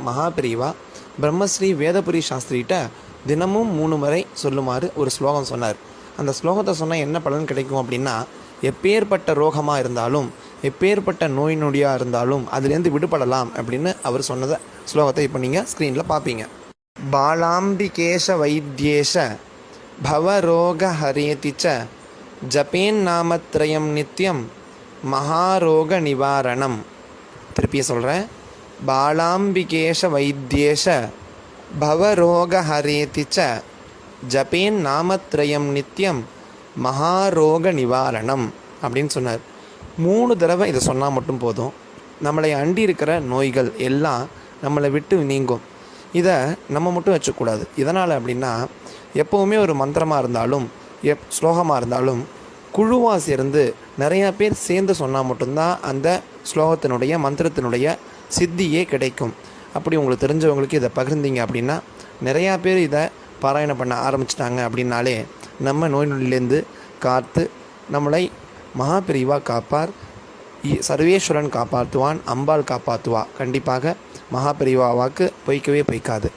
மகாபிரிவா பிரம்மஸ்ரீ வேதபுரி சாஸ்திரிகிட்ட தினமும் 3 முறை சொல்லுமாறு ஒரு ஸ்லோகம் சொன்னார். அந்த ஸ்லோகத்தை சொன்னால் என்ன பலன் கிடைக்கும் அப்படின்னா, எப்பேற்பட்ட ரோகமாக இருந்தாலும் எப்பேற்பட்ட நோய் நொடியாக இருந்தாலும் அதுலேருந்து விடுபடலாம் அப்படின்னு அவர் சொன்னதை ஸ்லோகத்தை இப்போ நீங்கள் ஸ்க்ரீனில் பார்ப்பீங்க. பாலாம்பிகேஷ வைத்தியேஷ பவரோக ஹரேதிச்ச ஜபேன் நாமத்ரயம் நித்யம் மகாரோக நிவாரணம். திருப்பிய சொல்கிறேன். பாலாம்பிகேஷ வைத்தியேஷ பவரோக ஹரேதிச்ச ஜபேன் நாமத்ரயம் நித்யம் மகாரோக நிவாரணம் அப்படின்னு சொன்னார். 3 தடவை இதை சொன்னால் மட்டும் போதும். நம்மளை அண்டி இருக்கிற நோய்கள் எல்லாம் நம்மளை விட்டு நீங்கும். இதை நம்ம மட்டும் வச்சுக்கூடாது. இதனால் அப்படின்னா எப்போவுமே ஒரு மந்திரமாக இருந்தாலும் ஸ்லோகமாக இருந்தாலும் குழுவாக சேர்ந்து நிறையா பேர் சேர்ந்து சொன்னால் மட்டும்தான் அந்த ஸ்லோகத்தினுடைய மந்திரத்தினுடைய சித்தியே கிடைக்கும். அப்படி உங்களுக்கு தெரிஞ்சவங்களுக்கு இதை பகிர்ந்தீங்க அப்படின்னா நிறையா பேர் இதை பாராயணம் பண்ண ஆரம்பிச்சிட்டாங்க அப்படின்னாலே நம்ம நோய் நொடியிலேருந்து காத்து நம்மளை மகாபிரிவா காப்பார், சர்வேஸ்வரன் காப்பாற்றுவான், அம்பாள் காப்பாற்றுவா. கண்டிப்பாக மகாபிரிவா வாக்கு பொய்க்கவே பொய்க்காது.